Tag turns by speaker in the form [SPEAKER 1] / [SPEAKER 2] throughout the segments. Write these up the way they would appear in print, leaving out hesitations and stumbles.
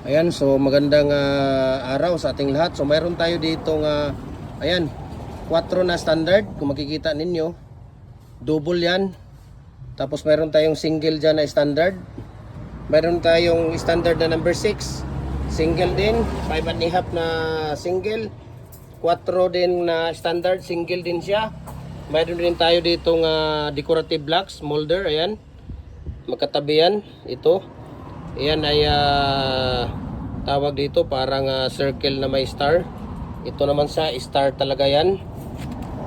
[SPEAKER 1] Ayan, so magandang araw sa ating lahat. So mayroon tayo dito ayan, 4 na standard. Kung makikita ninyo, double yan. Tapos mayroon tayong single dyan na standard. Mayroon tayong standard na number 6, single din. 5.5 na single. 4 din na standard, single din siya. Mayroon din tayo ditong decorative blocks, molder. Ayan, magkatabi yan. Ito, ayan ay tawag dito parang circle na may star. Ito naman sa star talaga yan.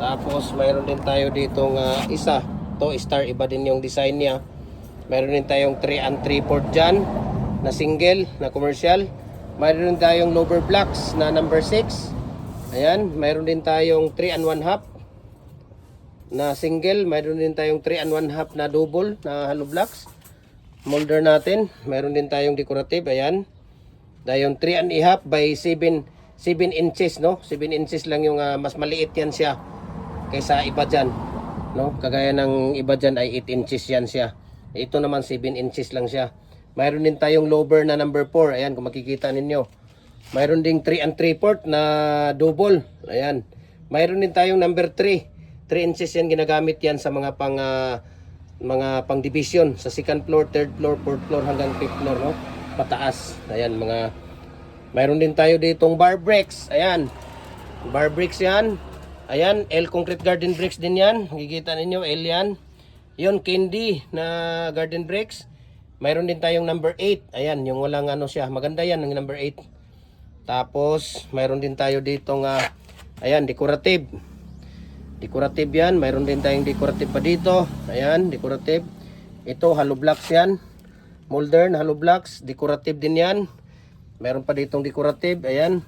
[SPEAKER 1] Tapos mayroon din tayo ditong isa. Ito star, iba din yung design niya. Mayroon din tayong 3 and 3/4 dyan na single, na commercial. Mayroon din tayong lower blocks na number 6. Ayan, mayroon din tayong 3 and 1/2 na single. Mayroon din tayong 3 and 1/2 na double na hollow blocks. Molder natin, mayroon din tayong decorative. Ayan, tayong 3.5 by 7 inches, no? 7 inches lang yung mas maliit yan siya kaysa iba dyan, no? Kagaya ng iba dyan ay 8 inches yan siya. Ito naman 7 inches lang siya. Mayroon din tayong lower na number 4. Ayan, kung makikita ninyo, mayroon ding 3 and 3/4 na double. Ayan, mayroon din tayong number 3. 3 inches yan, ginagamit yan sa mga pang division sa second floor, third floor, fourth floor hanggang fifth floor, no? Pataas. Ayan, mayroon din tayo ditong bar bricks. Ayan, bar bricks yan. Ayan, L concrete garden bricks din yan. Makikita ninyo, L yan. Yun, candy na garden bricks. Mayroon din tayong number 8. Ayan, yung walang siya. Maganda yan, yung number 8. Tapos, mayroon din tayo ditong ayan, decorative. Decorative yan. Mayroon din tayong decorative pa dito. Ayan, decorative. Ito, hollow blocks yan. Molder na hollow blocks. Decorative din yan. Mayroon pa ditong decorative. Ayan.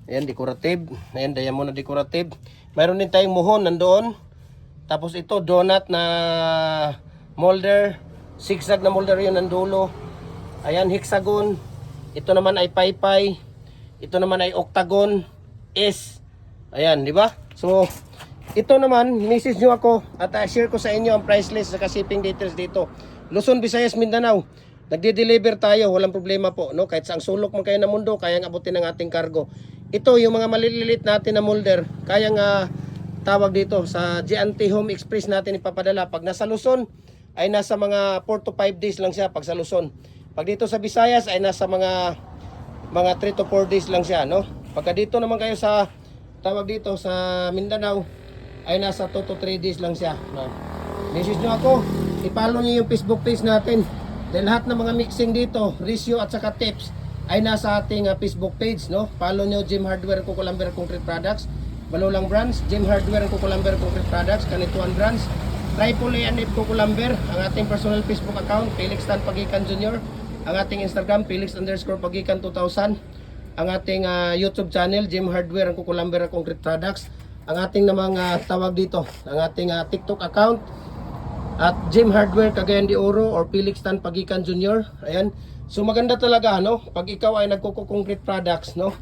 [SPEAKER 1] Ayan, decorative. Ayan, diamond na decorative. Mayroon din tayong muhon nandoon. Tapos ito, donut na molder. Zigzag na molder yun nandulo. Ayan, hexagon. Ito naman ay paypay. Ito naman ay octagon. S. Ayan, di ba? So, ito naman, message nyo ako at share ko sa inyo ang price list sa shipping details dito. Luzon, Visayas, Mindanao. Nagde-deliver tayo, walang problema po, no? Kahit saang sulok man kayo ng mundo, kayang abutin ng ating cargo. Ito, yung mga maliliit natin na molder, kayang tawag dito sa G&T Home Express natin ipapadala. Pag nasa Luzon, ay nasa mga 4 to 5 days lang siya pag sa Luzon. Pag dito sa Visayas, ay nasa mga 3 to 4 days lang siya, no? Pagka dito naman kayo sa, tawag dito sa Mindanao, ay nasa 2 to 3 days lang siya, no? Message nyo ako, i-follow nyo yung Facebook page natin. Dahil lahat ng mga mixing dito, ratio at saka tips, ay nasa ating Facebook page, no? Follow nyo Jim Hardware Kukulamber Concrete Products, Balulang Brands, Jim Hardware Kukulamber Concrete Products, Kanituan Brands, Triple A and F Kukulamber, ang ating personal Facebook account, Felix Tan Pagikan Jr., ang ating Instagram, Felix_Pagikan 2000, ang ating YouTube channel, Jim Hardware Kukulamber Concrete Products, ang ating namang tawag dito, ang ating TikTok account at Jim Hardware Cagayan de Oro or Felix Tan Pagikan Jr. Ayan. So maganda talaga, no? Pag ikaw ay nagko-concrete products, no?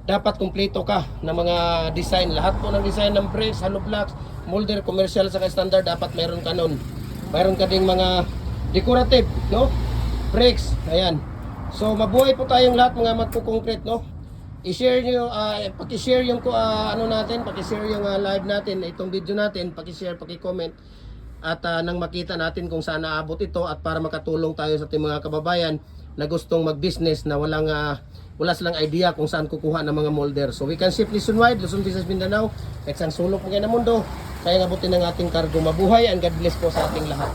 [SPEAKER 1] Dapat kumpleto ka ng mga design. Lahat po ng design ng bricks, hollow blocks, molder, commercial sa standard, dapat meron ka nun. Mayroon ka ding mga decorative, no? Bricks. Ayan. So mabuhay po tayong lahat mga magko-concrete, no? I-share nyo, paki-share yung natin, paki-share yung live natin, itong video natin, paki-share, paki-comment at nang makita natin kung saan naabot ito at para makatulong tayo sa ating mga kababayan na gustong mag-business na wala silang idea kung saan kukuha ng mga molder. So we can ship nationwide, Luzon, Visayas, Mindanao, kahit saan sulok mo kayo ng mundo, kaya abutin ng ating cargo. Mabuhay and God bless po sa ating lahat.